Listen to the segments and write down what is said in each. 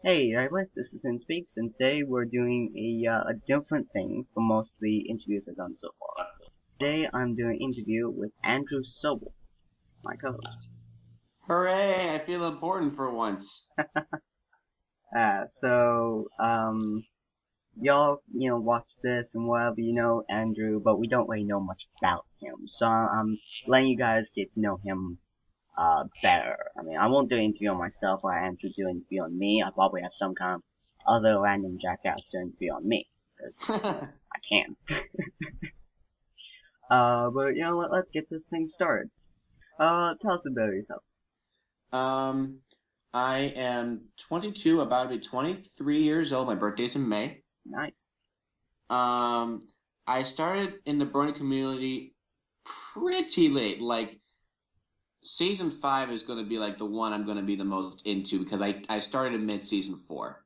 Hey, everyone, this is Speaks, and today we're doing a different thing from most of the interviews I've done so far. Today I'm doing an interview with Andrew Soble, my co-host. Hooray! I feel important for once. Y'all, watch this and whatever, Andrew, but we don't really know much about him, so I'm letting you guys get to know him, better. I mean, I won't do an interview on myself or Andrew do an interview on me. I'll probably have some kind of other random jackass do an interview on me, because, I can. But you know what, let's get this thing started. Tell us about yourself. um, I am 22, about to be 23 years old. My birthday's in May. Nice. Um, I started in the Brony community pretty late. Like, season 5 is going to be like the one I'm going to be the most into because I started in mid-season 4.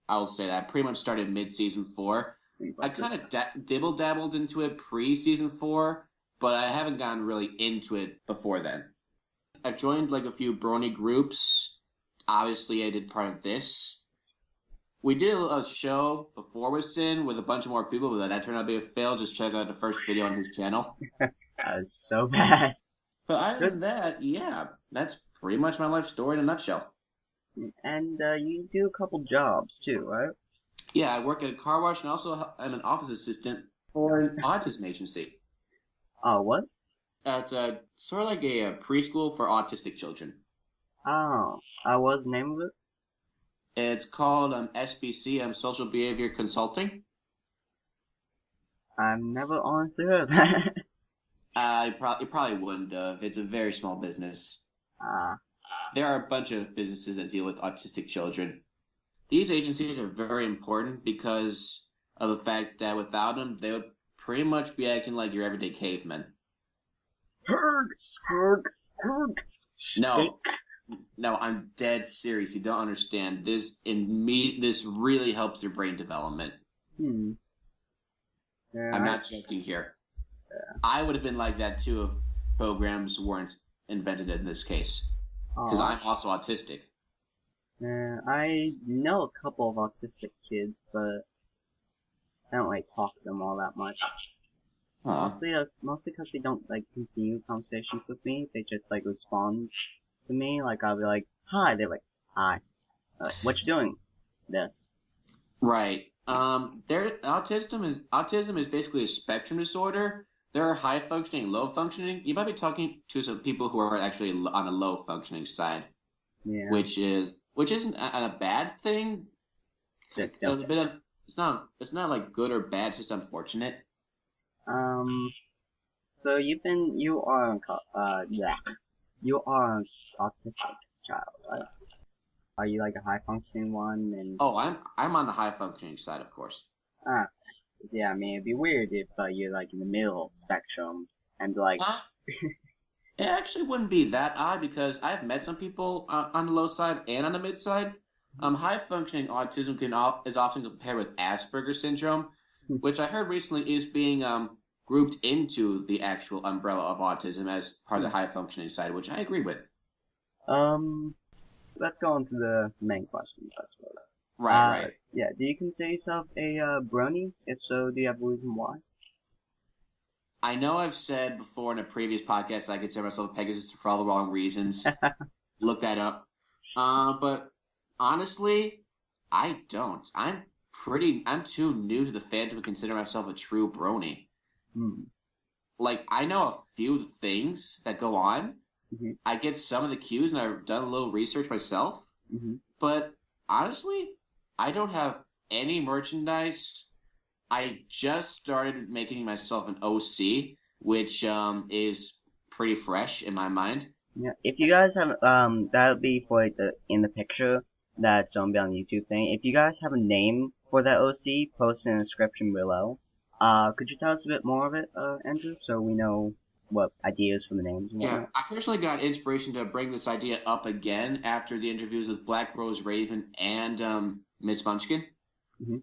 I will say that. I pretty much started mid-season 4. I kind of dibble-dabbled into it pre-season 4, but I haven't gotten really into it before then. I've joined like a few Brony groups. Obviously, I did part of this. We did a show before Widersehen with a bunch of more people, but that turned out to be a fail. Just check out the first video on his channel. That was so bad. But other than that, yeah, that's pretty much my life story in a nutshell. And you do a couple jobs too, right? Yeah, I work at a car wash and also I'm an office assistant for an autism agency. Oh, what? It's sort of like a preschool for autistic children. Oh, what's the name of it? It's called SBC, Social Behavior Consulting. I've never honestly heard of that. You probably wouldn't have. It's a very small business. Ah, There are a bunch of businesses that deal with autistic children. These agencies are very important because of the fact that without them, they would pretty much be acting like your everyday cavemen. Herg, herg, herg. No, no, I'm dead serious. You don't understand. This really helps your brain development. Hmm. Yeah, I'm not joking here. I would have been like that too if programs weren't invented in this case. Because I'm also autistic. Yeah, I know a couple of autistic kids, but I don't like talk to them all that much. Mostly because they don't like continue conversations with me. They just like respond to me. Like I'll be like, "Hi," they're like, "Hi." What you doing? This. Right. Autism is basically a spectrum disorder. There are high functioning and low functioning. You might be talking to some people who are actually on the low functioning side, Yeah. which isn't a bad thing. It's just It's not like good or bad. It's just unfortunate. So you are you are an autistic child, right? Are you like a high functioning one? And Oh, I'm on the high functioning side, of course. ah, yeah, I mean it'd be weird if you're like in the middle spectrum and like, Uh, It actually wouldn't be that odd because I've met some people on the low side and on the mid side. High functioning autism is often compared with Asperger's syndrome, which I heard recently is being grouped into the actual umbrella of autism as part of the high functioning side, which I agree with. um, let's go on to the main questions, I suppose. Right. Yeah, do you consider yourself a brony? If so, do you have a reason why? I know I've said before in a previous podcast that I consider myself a Pegasus for all the wrong reasons. Look that up. But honestly, I don't. I'm too new to the fandom to consider myself a true brony. Hmm. Like, I know a few things that go on. Mm-hmm. I get some of the cues, and I've done a little research myself. Mm-hmm. But honestly, I don't have any merchandise. I just started making myself an OC, which is pretty fresh in my mind. Yeah, if you guys have that would be for like in the picture that's gonna be on the YouTube thing. If you guys have a name for that OC, post in the description below. Could you tell us a bit more of it, Andrew, so we know what ideas for the names and Yeah, whatnot? I personally got inspiration to bring this idea up again after the interviews with Black Rose Raven and Miss Munchkin. Mm-hmm.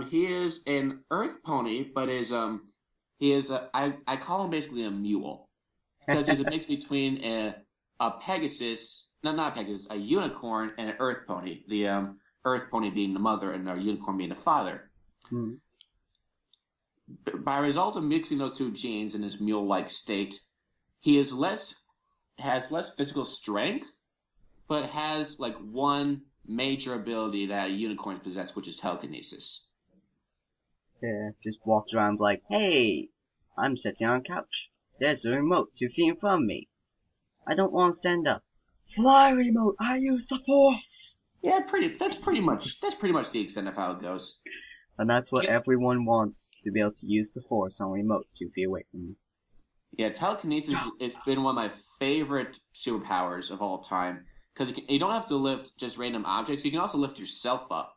He is an Earth pony, but I call him basically a mule because he's a mix between a Pegasus no, not Pegasus, a unicorn and an earth pony. The earth pony being the mother and the unicorn being the father. Hmm. By result of mixing those two genes in his mule-like state, he has less physical strength, but has like one major ability that unicorns possess, which is telekinesis. Yeah, just walks around like, hey, I'm sitting on a couch. There's a remote 2 feet in front of me. I don't want to stand up. Fly remote, I use the force! Yeah, that's pretty much the extent of how it goes. And that's what everyone wants, to be able to use the force on remote 2 feet away from you. Yeah, telekinesis, it's been one of my favorite superpowers of all time. Because you don't have to lift just random objects, you can also lift yourself up.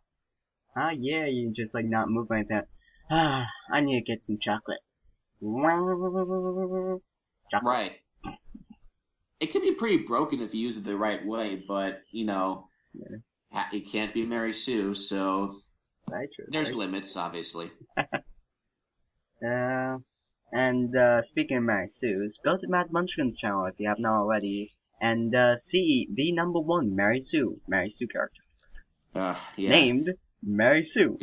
Ah, yeah, you just like not move like that. Ah, I need to get some chocolate. Chocolate. Right. It can be pretty broken if you use it the right way, but, you know, it can't be Mary Sue, so Very true, there's limits, obviously. And speaking of Mary Sue's, go to Mad Munchkin's channel if you have not already, and see the #1 Mary Sue character. Yeah. Named Mary Sue.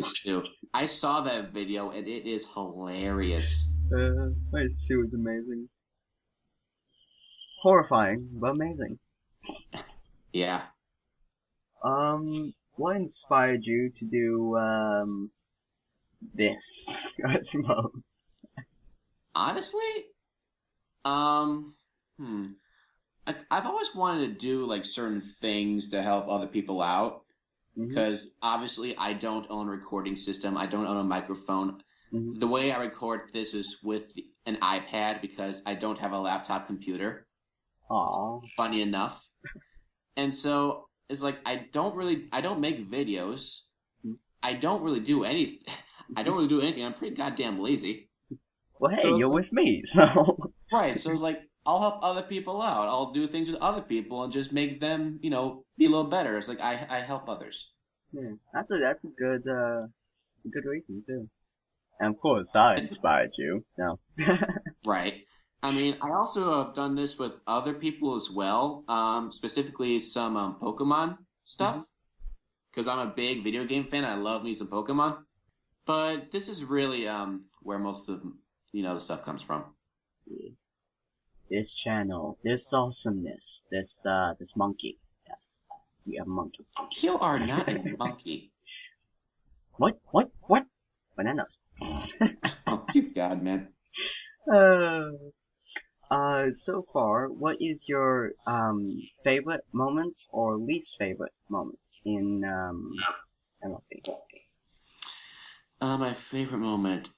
I saw that video, and it is hilarious. Mary Sue is amazing. Horrifying, but amazing. Yeah. What inspired you to do, this, I suppose? Honestly, I've always wanted to do like certain things to help other people out. Because obviously I don't own a recording system. I don't own a microphone. The way I record this is with an iPad because I don't have a laptop computer. Aww. Funny enough. And so it's like I don't make videos. I don't really do anything. I'm pretty goddamn lazy. Well, hey, so you're with me, so... Right, so it's like, I'll help other people out. I'll do things with other people and just make them, you know, be a little better. It's like, I help others. Yeah, that's a good reason, too. And of course, I inspired you. No. Right. I mean, I also have done this with other people as well, specifically some Pokemon stuff. Because I'm a big video game fan. I love me some Pokemon. But this is really where most of, the stuff comes from. Yeah. This channel, this awesomeness, this monkey. Yes, we have a monkey. You are not a monkey. What? Bananas. Oh, good God, man. So far, what is your favorite moment or least favorite moment in MLB? My favorite moment.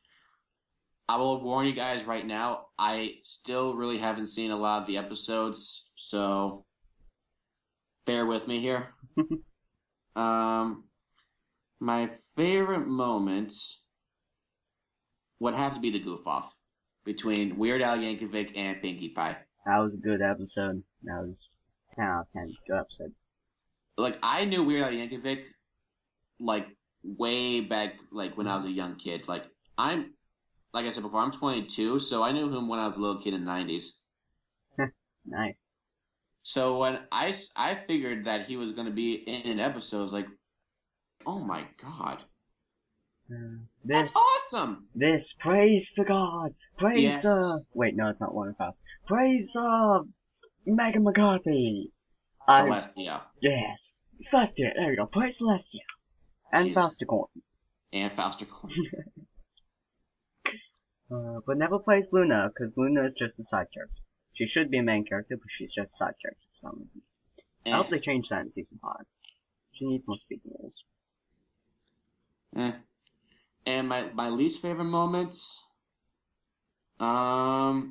I will warn you guys right now, I still really haven't seen a lot of the episodes, so bear with me here. My favorite moment would have to be the goof off between Weird Al Yankovic and Pinkie Pie. That was a good episode. That was 10 out of 10. Good episode. Like, I knew Weird Al Yankovic, like, way back, like, when I was a young kid. Like I said before, I'm 22, so I knew him when I was a little kid in the 90s. Nice. So when I figured that he was going to be in an episode, I was like, oh my God. That's awesome! Praise to God! Praise, yes. Wait, no, it's not Warner Fast. Praise, Megan McCarthy! Celestia. Yes! Celestia, there we go. Praise Celestia! And Fausta Corn. But never plays Luna, because Luna is just a side character. She should be a main character, but she's just a side character for some reason. I hope they change that in Season 5. She needs more speaking roles. And my least favorite moments... I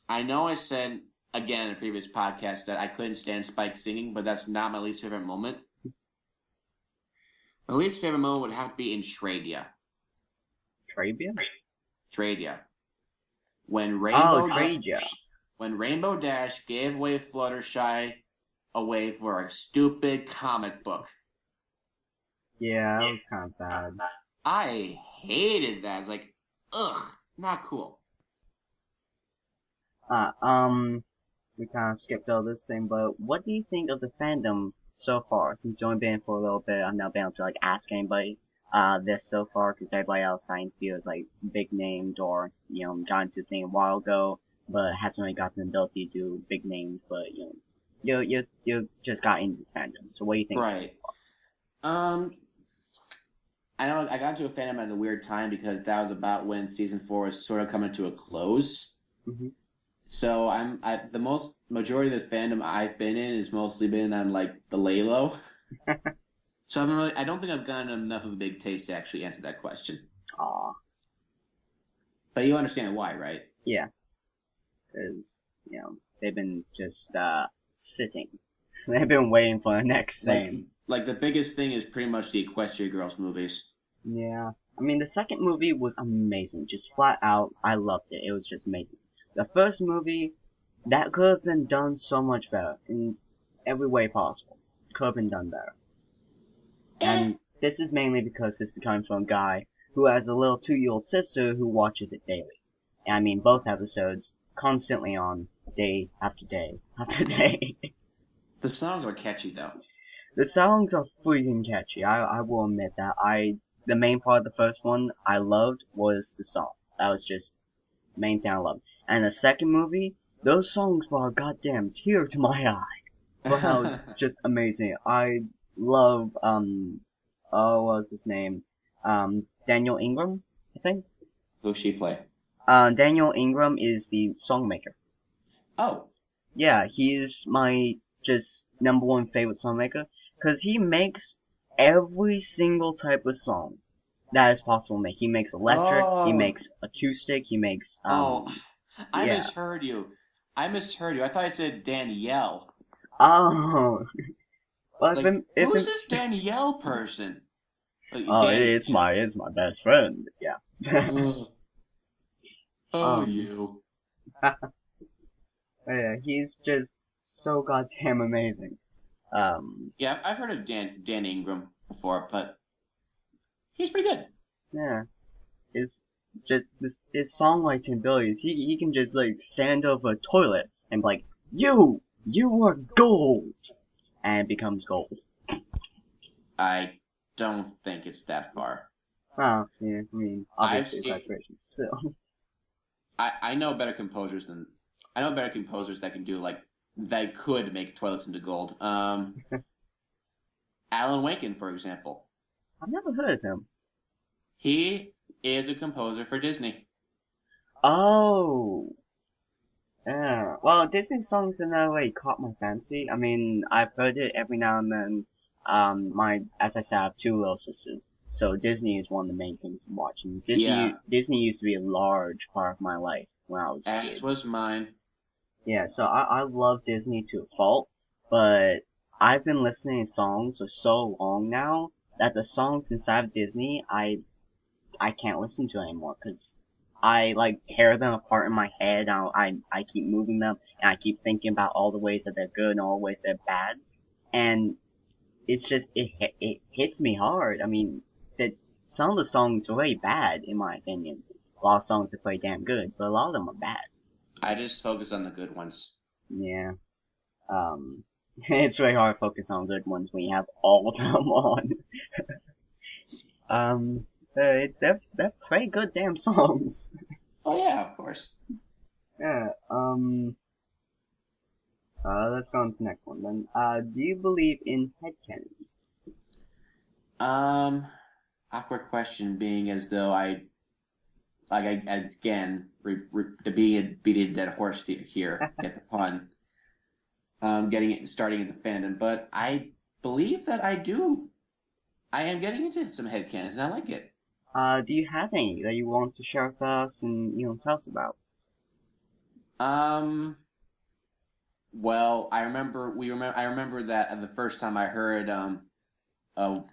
know I said, again in a previous podcast, that I couldn't stand Spike singing, but that's not my least favorite moment. My least favorite moment would have to be in Shradia. Tradia. When Rainbow Dash gave away Fluttershy away for a stupid comic book. Yeah, that was kind of sad. I hated that. I was like, ugh, not cool. we kind of skipped all this thing, but what do you think of the fandom so far? Since you've only been for a little bit, I've not been able to like ask anybody this so far because everybody else I interview is like big named or got into the thing a while ago, but hasn't really got the ability to do big names. But you just got into fandom. So what do you think? Right. I know I got into a fandom at a weird time because that was about when season 4 was sort of coming to a close. Mm-hmm. So the most majority of the fandom I've been in is mostly been on like the lay low. So I don't think I've gotten enough of a big taste to actually answer that question. Aw. But you understand why, right? Yeah. Because, they've been just, sitting. They've been waiting for the next thing. Like, the biggest thing is pretty much the Equestria Girls movies. Yeah. I mean, the second movie was amazing. Just flat out, I loved it. It was just amazing. The first movie, that could have been done so much better. In every way possible. Could have been done better. And this is mainly because this is coming from a guy who has a little 2-year-old sister who watches it daily. And I mean, both episodes, constantly on, day after day after day. The songs are catchy, though. The songs are freaking catchy, I will admit that. The main part of the first one I loved was the songs. That was just the main thing I loved. And the second movie, those songs brought a goddamn tear to my eye. Wow, just amazing. I love, what was his name? Daniel Ingram, I think? Who's she play? Daniel Ingram is the songmaker. Oh. Yeah, he's my just #1 favorite songmaker, cause he makes every single type of song that is possible to make. He makes electric, he makes acoustic, he makes, I misheard you. I thought I said Danielle. Oh. Well, who's this Danielle person? It's my best friend. Yeah. You. Yeah, he's just so goddamn amazing. Yeah, I've heard of Dan Ingram before, but he's pretty good. Yeah, his songwriting abilities. He can just like stand over a toilet and be like, you are gold, and it becomes gold. I don't think it's that far. Oh, yeah, I mean, obviously exaggeration, still. I know better composers that can do that could make toilets into gold. Alan Waken, for example. I've never heard of him. He is a composer for Disney. Oh. Yeah. Well, Disney songs in that way caught my fancy. I mean, I've heard it every now and then. As I said, I have 2 little sisters, so Disney is one of the main things I'm watching. Disney used to be a large part of my life when I was a kid. As was mine. Yeah, so I love Disney to a fault, but I've been listening to songs for so long now that the songs inside of Disney, I can't listen to anymore, because I tear them apart in my head. I keep moving them, and I keep thinking about all the ways that they're good and all the ways they're bad, and it's just, it hits me hard. I mean, some of the songs are very bad, in my opinion. A lot of songs are pretty damn good, but a lot of them are bad. I just focus on the good ones. Yeah. It's very hard to focus on good ones when you have all of them on. They're pretty good damn songs. Oh yeah, of course. Yeah, let's go on to the next one then. Do you believe in headcanons? Awkward question being as though again, to beat a dead horse here, get the pun. Starting in the fandom, but I believe that I am getting into some headcanons, and I like it. Do you have any that you want to share with us and, tell us about? Well, I remember that the first time I heard of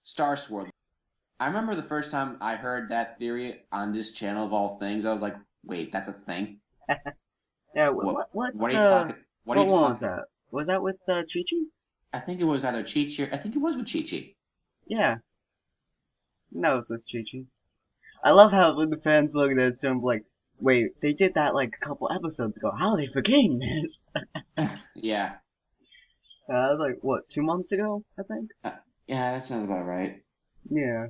Star Swirl. I remember the first time I heard that theory on this channel of all things. I was like, "Wait, that's a thing." Yeah. What are you talking? What was that? Was that with Chi-Chi? I think it was either Chi-Chi. I think it was with Chi-Chi. Yeah. That was with Chi-Chi. I love how when the fans look at this and like, wait, they did that like a couple episodes ago. How are they forgetting this? Yeah. Like what, 2 months ago, I think. Uh, yeah, that sounds about right. Yeah.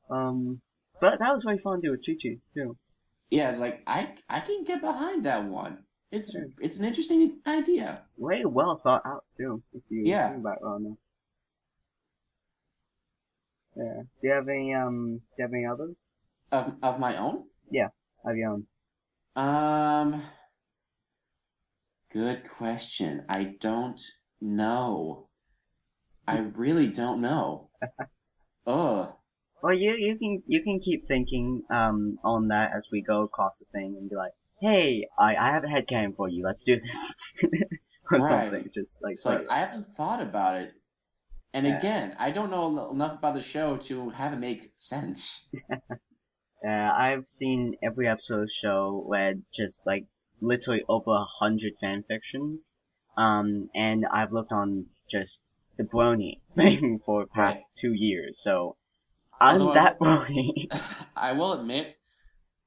But that was very fun to do with Chi-Chi too. Yeah, it's like I can get behind that one. Yeah. It's an interesting idea. Way well thought out too, if you Yeah. think about it well enough. Yeah. Do you have any others? Of my own? Yeah. Have your own. Um, good question. I don't know. I really don't know. Ugh. Well, you can keep thinking on that as we go across the thing and be like, hey, I have a headcanon for you. Let's do this or Right. something. Just like It's like I haven't thought about it. And yeah. again, I don't know enough about the show to have it make sense. I've seen every episode of the show where just like literally over 100 fan fictions. And I've looked on just the Brony thing for the Right. past 2 years, so I'm Although that Brony. I will admit,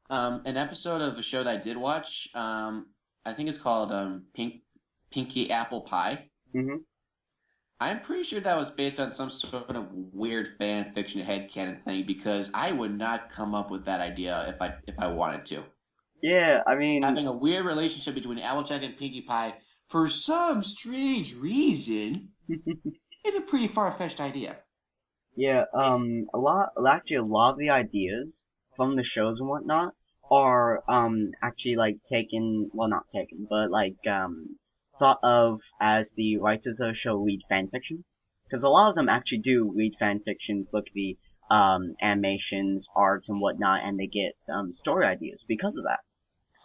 an episode of a show that I did watch, I think it's called Pinky Apple Pie. hmm I'm pretty sure that was based on some sort of weird fan fiction headcanon thing because I would not come up with that idea if I wanted to. Yeah, I mean, Having a weird relationship between Applejack and Pinkie Pie for some strange reason is a pretty far-fetched idea. yeah, actually a lot of the ideas from the shows and whatnot are, actually like taken, well not taken, but like, thought of as the writers of the show read fanfiction. Because a lot of them actually do read fanfictions, look at the, animations, art and whatnot, and they get, story ideas because of that.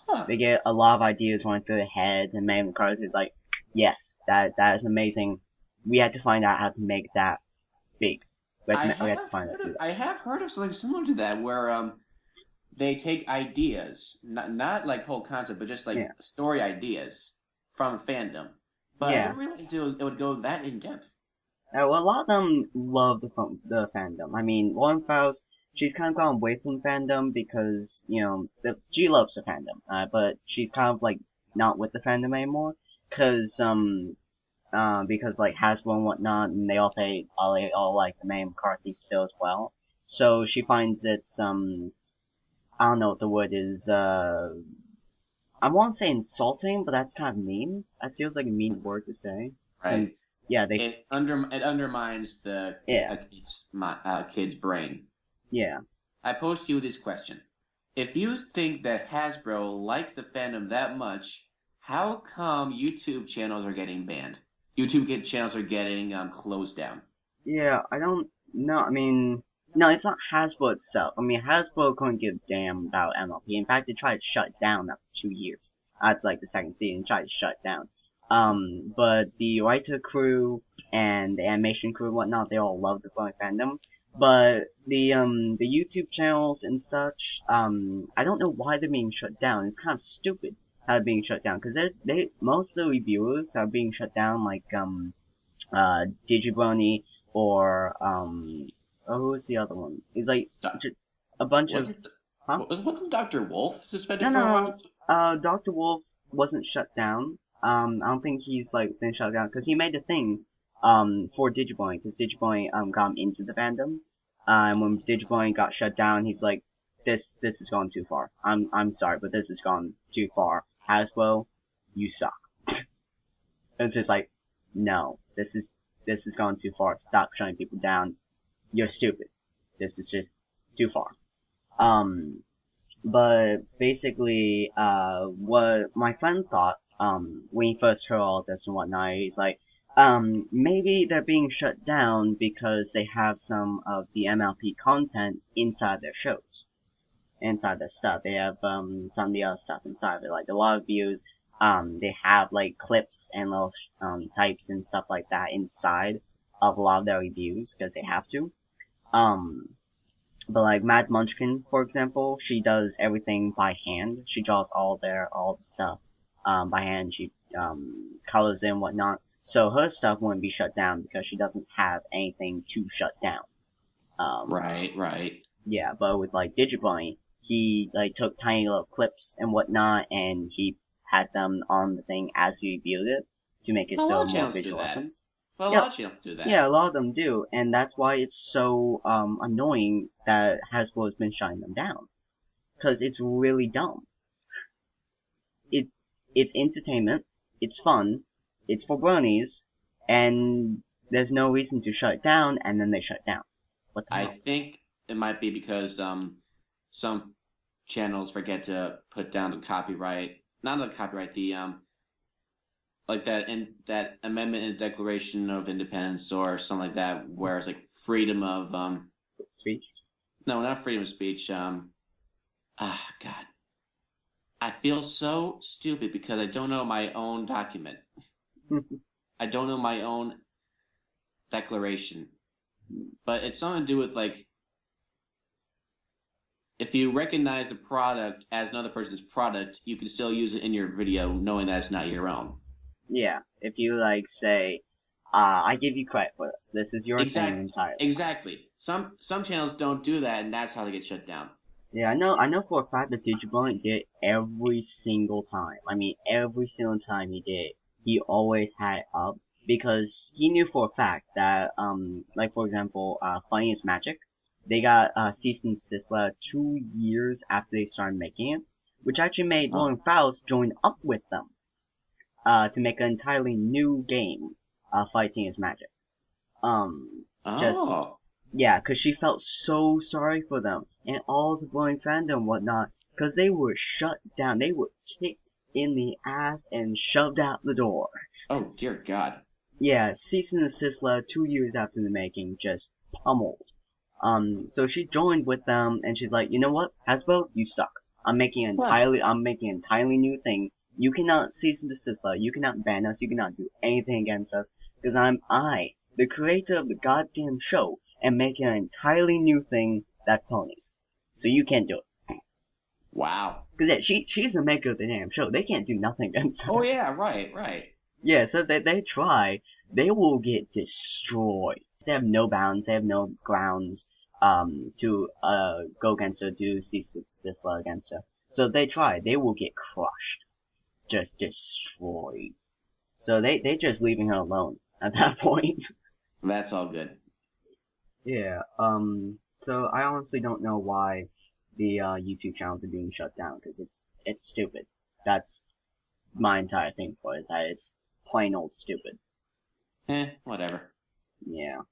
Huh. They get a lot of ideas running through their head, and Main McCarthy is like, yes, that is amazing. We had to find out how to make that big. We had to find out. I have heard of something similar to that where they take ideas, not like whole concept, but just like Yeah. story ideas from fandom. But I Yeah. didn't realize it would go that in depth. Well, a lot of them love the fandom. I mean, Lauren Faust, she's kind of gone away from fandom because, she loves the fandom, but she's kind of like not with the fandom anymore, because like Hasbro and whatnot, and they all like the Mae McCarthy still as well. So she finds it, I don't know what the word is, I want to say insulting, but that's kind of mean. It feels like a mean word to say. Right. Since, yeah, It undermines the Yeah. kid's brain. Yeah. I pose to you this question: if you think that Hasbro likes the fandom that much, how come YouTube channels are getting banned? Channels are getting closed down. Yeah, I don't know. I mean, no, it's not Hasbro itself. I mean, Hasbro couldn't give a damn about MLP. In fact, they tried to shut it down after 2 years. At like the second season, tried to shut it down. But the writer crew and the animation crew and whatnot, they all love the fandom. But the YouTube channels and such, I don't know why they're being shut down. It's kind of stupid how they're being shut down, because most of the reviewers are being shut down, like, Digimon, or, who was the other one? It was like, just a bunch of, huh? Wasn't Dr. Wolf suspended No, for a no, while? Dr. Wolf wasn't shut down. I don't think he's like been shut down because he made the thing for Digimon, because Digimon got him into the fandom. And when Digimon got shut down, he's like, this has gone too far. I'm sorry, but this has gone too far. Hasbro, you suck. It's just like, no, this has gone too far. Stop shutting people down. You're stupid. This is just too far. But basically, what my friend thought, when he first heard all this and whatnot, he's like, maybe they're being shut down because they have some of the MLP content inside their shows. Inside their stuff. They have, some of the other stuff inside of it. Like, a lot of views, they have, like, clips and little, types and stuff like that inside of a lot of their reviews, because they have to. But like Mad Munchkin, for example, she does everything by hand. She draws all the stuff, by hand. She, colors it and whatnot. So her stuff wouldn't be shut down because she doesn't have anything to shut down. Right. Yeah, but with like Digimon, he like took tiny little clips and whatnot, and he had them on the thing as he viewed it to make it A lot so of more channels do visual that. items. Well, a Yeah, lot of channels do that. yeah, a lot of them do, and that's why it's so annoying that Hasbro has been shutting them down, because it's really dumb. It's entertainment, it's fun, it's for bronies, and there's no reason to shut it down, and then they shut it down. What the I hell? think it might be because some channels forget to put down the copyright, not the copyright, the like that amendment in the Declaration of Independence or something like that, where it's like freedom of Speech? no, not freedom of speech. God, I feel so stupid because I don't know my own document. I don't know my own declaration, but it's something to do with like if you recognize the product as another person's product, you can still use it in your video, knowing that it's not your own. Yeah, if you like say, I give you credit for this. This is your thing entirely. Exactly. Some channels don't do that, and that's how they get shut down. Yeah, I know for a fact that Digimon did it every single time. I mean, every single time he did, he always had it up because he knew for a fact that, like for example, Funniest Magic, they got cease and desist 2 years after they started making it, which actually made Lauren Faust join up with them, to make an entirely new game, Fighting is Magic. Just yeah, because she felt so sorry for them and all the blowing fandom and whatnot, because they were shut down. They were kicked in the ass and shoved out the door. Oh, dear God. Yeah, cease and desist 2 years after the making, just pummeled. So she joined with them, and she's like, you know what, Hasbro, you suck. I'm making an entirely new thing. You cannot cease and desist, you cannot ban us, you cannot do anything against us, because I, the creator of the goddamn show, and make an entirely new thing that's ponies. So you can't do it. Wow. Because yeah, she's the maker of the damn show. They can't do nothing against her. Oh yeah, right. Yeah, so they try, they will get destroyed. They have no bounds, they have no grounds to go against her, do cease and desist against her. So if they try, they will get crushed. Just destroyed. So they just leaving her alone at that point. That's all good. Yeah, so I honestly don't know why the YouTube channels are being shut down, because it's stupid. That's my entire thing for it, is that it's plain old stupid. Whatever. Yeah.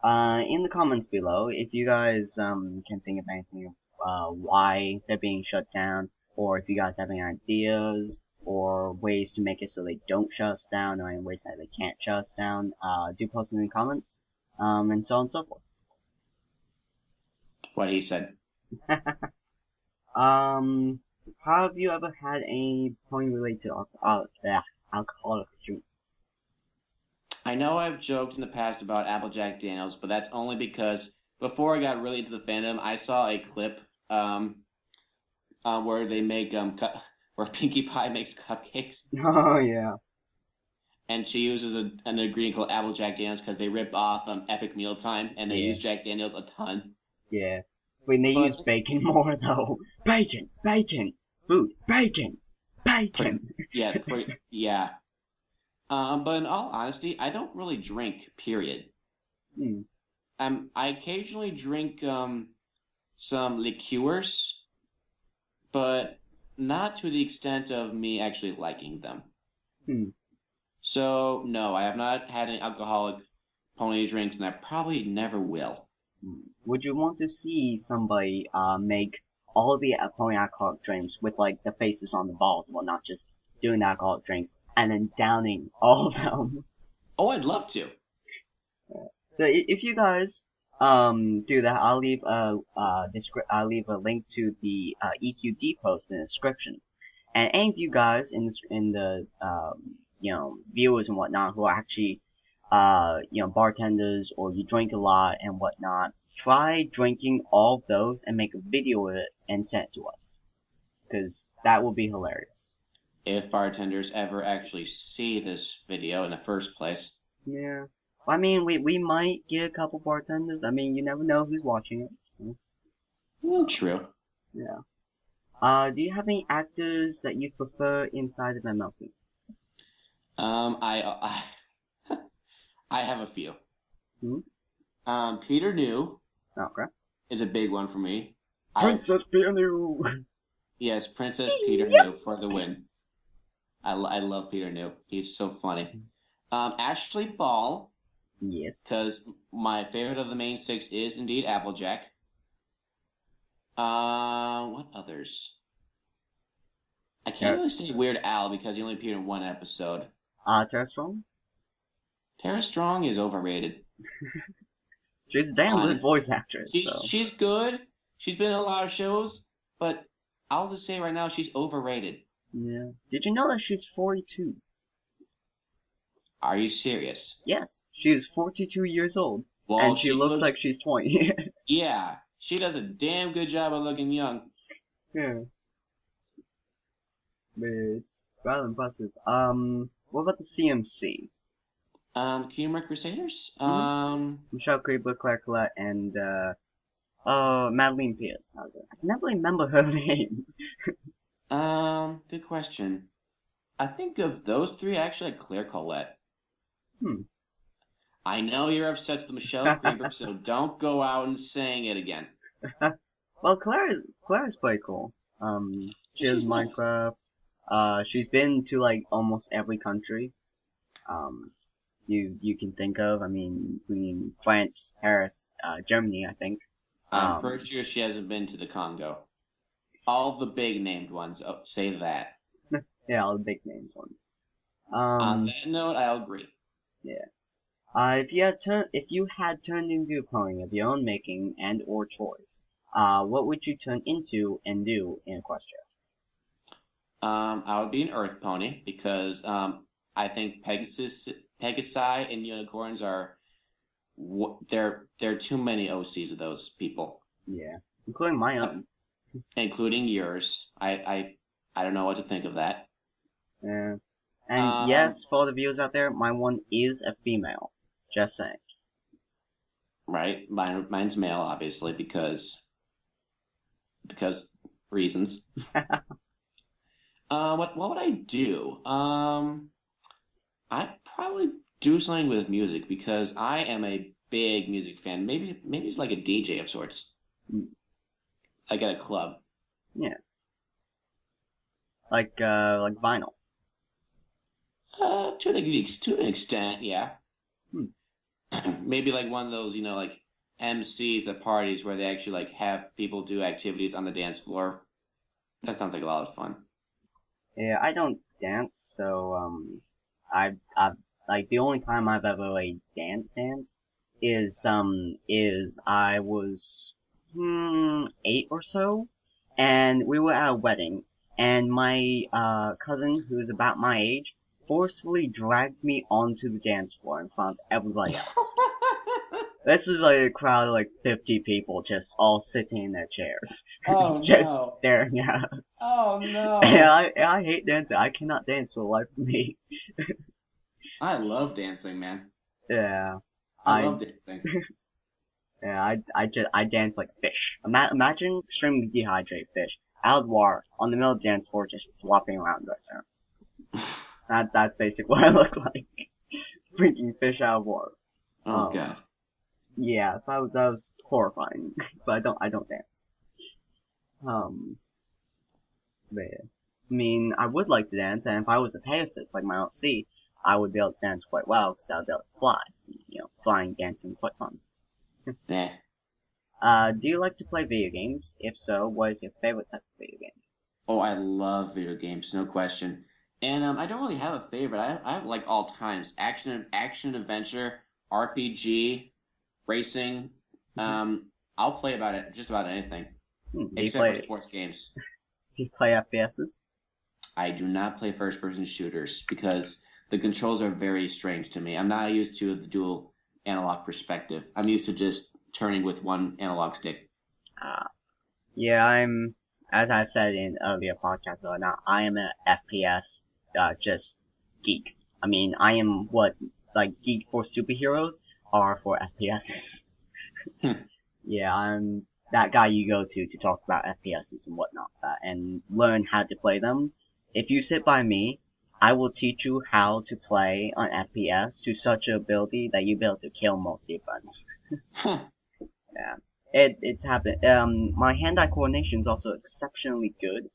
In the comments below, if you guys can think of anything why they're being shut down, or if you guys have any ideas or ways to make it so they don't shut us down, or any ways that they can't shut us down, do post in the comments, and so on and so forth. What he said. Have you ever had any point related to alcoholic drinks? I know I've joked in the past about Applejack Daniels, but that's only because before I got really into the fandom, I saw a clip where they make where Pinkie Pie makes cupcakes. Oh yeah. And she uses an ingredient called Applejack Daniels because they rip off Epic Mealtime, and they use Jack Daniels a ton. Yeah. When they use bacon more though. Bacon, food, bacon. Yeah. But in all honesty, I don't really drink. Period. I occasionally drink some liqueurs, but not to the extent of me actually liking them. So no, I have not had any alcoholic pony drinks, and I probably never will. Would you want to see somebody make all the pony alcoholic drinks with like the faces on the balls, well, not just doing the alcoholic drinks and then downing all of them? Oh, I'd love to. So if you guys do that, I'll leave a link to the EQD post in the description. And any of you guys in the viewers and whatnot who are actually bartenders, or you drink a lot and whatnot, try drinking all of those and make a video of it and send it to us, because that will be hilarious. If bartenders ever actually see this video in the first place. Yeah. I mean, we might get a couple bartenders. I mean, you never know who's watching it. So. True. Yeah. Do you have any actors that you prefer inside of MLP? I I have a few. Hmm? Peter New Okay. is a big one for me. Princess Peony! Yes, Princess Peter Yep. New for the win. I love Peter New. He's so funny. Ashley Ball, Yes. because my favorite of the main six is indeed Applejack. What others? I can't really say Weird Al because he only appeared in one episode. Tara Strong? Tara Strong is overrated. She's a damn good voice actress, She's good. She's been in a lot of shows, but I'll just say right now she's overrated. Yeah. Did you know that she's 42? Are you serious? Yes. She is 42 years old. Well, and she looks like she's 20. Yeah. She does a damn good job of looking young. Yeah. But it's rather impressive. What about the CMC? Kingdom Crusaders? Michelle Creeper, Claire Collette, and, Madeline Pierce. How's it? I can never remember her name. Good question. I think of those three, actually, like Claire Collette. I know you're obsessed with Michelle Creeper, so don't go out and saying it again. Well, Claire is pretty cool. She has Minecraft. Nice. She's been to like almost every country. You can think of. I mean, France, Paris, Germany, I think. I'm pretty sure she hasn't been to the Congo. All the big named ones. Oh, say that. Yeah, all the big named ones. On that note, I'll agree. Yeah. If you had turned into a pony of your own making and or choice, what would you turn into and do in Equestria? I would be an Earth pony because I think Pegasi and unicorns are there are too many OCs of those people. Yeah, including my own. Including yours. I don't know what to think of that. Yeah. And yes, for all the viewers out there, my one is a female. Just saying. Right. Mine's male, obviously, because reasons. What would I do? I'd probably do something with music because I am a big music fan. Maybe it's like a DJ of sorts. Like at a club. Yeah. Like vinyl. To an extent, yeah. Maybe like one of those, like MCs at parties where they actually like have people do activities on the dance floor. That sounds like a lot of fun. Yeah, I don't dance, so I've like the only time I've ever like dance is I was 8 or so, and we were at a wedding, and my cousin who's about my age forcefully dragged me onto the dance floor in front of everybody else. This was like a crowd of like 50 people just all sitting in their chairs. Just staring at us. Oh no. And I hate dancing. I cannot dance for the life of me. I love dancing, man. Yeah. I love dancing. Yeah, I dance like a fish. Imagine extremely dehydrated fish out of water on the middle of the dance floor just flopping around right there. That's basically what I look like. Freaking fish out of water. Oh god. Yeah, so that was horrifying. So I don't dance. But yeah. I mean, I would like to dance, and if I was a Pegasus like my OC, I would be able to dance quite well because I would be able to fly. Flying, dancing, quite fun. Yeah. Do you like to play video games? If so, what is your favorite type of video game? Oh, I love video games, no question. And I don't really have a favorite. I like all times. Action, adventure, RPG, racing. I'll play just about anything. Except for sports games. Do you play FPSs? I do not play first-person shooters because the controls are very strange to me. I'm not used to the dual analog perspective. I'm used to just turning with one analog stick. Yeah, as I've said in earlier podcasts or not, I am an FPS, just geek. I mean, I am what, like, geek for superheroes are for FPSs. Yeah, that guy you go to talk about FPSs and whatnot, and learn how to play them. If you sit by me, I will teach you how to play on FPS to such an ability that you'll be able to kill most of your friends. Yeah. It's happened. My hand-eye coordination is also exceptionally good,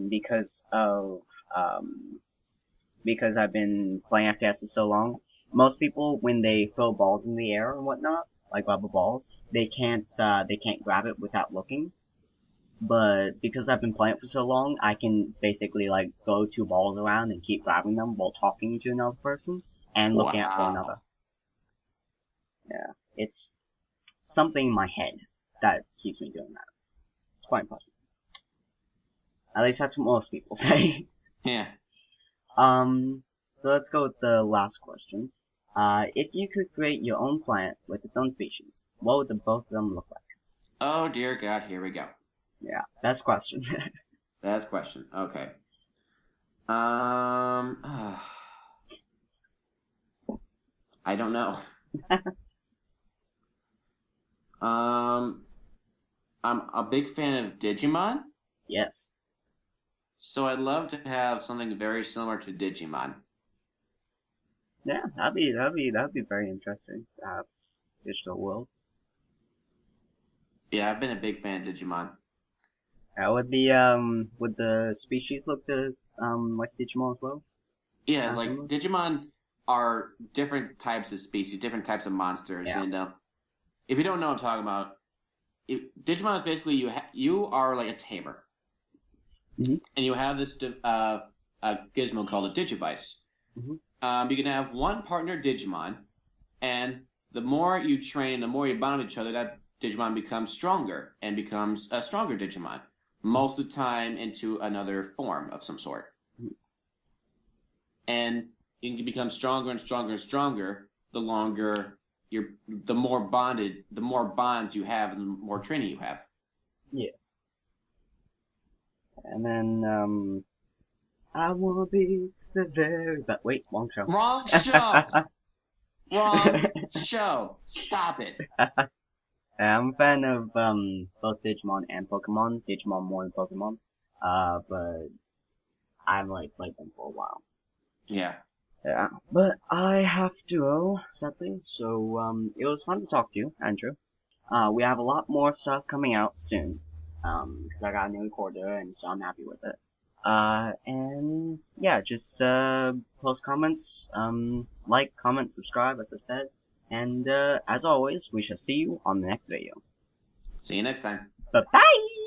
because I've been playing FPS for so long. Most people, when they throw balls in the air and whatnot, like rubber balls, they can't grab it without looking. But because I've been playing it for so long, I can basically like throw 2 balls around and keep grabbing them while talking to another person and looking at for another. Yeah, it's something in my head that keeps me doing that. It's quite impressive. At least that's what most people say. Yeah. So let's go with the last question. If you could create your own planet with its own species, what would the both of them look like? Oh dear God, here we go. Yeah, that's question. That's question. Okay. I don't know. I'm a big fan of Digimon. Yes. So I'd love to have something very similar to Digimon. Yeah, that'd be very interesting to have digital world. Yeah, I've been a big fan of Digimon. Would the species look like Digimon as well? Yeah, it's like Digimon are different types of species, different types of monsters, Yeah. and if you don't know what I'm talking about, Digimon is basically you are like a tamer, Mm-hmm. and you have this a gizmo called a Digivice. Mm-hmm. You can have one partner Digimon, and the more you train, the more you bond with each other, that Digimon becomes stronger and becomes a stronger Digimon. Most of the time into another form of some sort. And you can become stronger and stronger and stronger the longer the more bonds you have and the more training you have. Yeah. And then, I wanna be the very best. Wait, wrong show. Wrong show! Wrong show! Stop it! I'm a fan of both Digimon and Pokemon. Digimon more than Pokemon. But I've like played them for a while. Yeah. Yeah. But I have to go, sadly. So it was fun to talk to you, Andrew. We have a lot more stuff coming out soon. Because I got a new recorder and so I'm happy with it. And yeah, just post comments, like, comment, subscribe, as I said. And as always, we shall see you on the next video. See you next time. Bye-bye!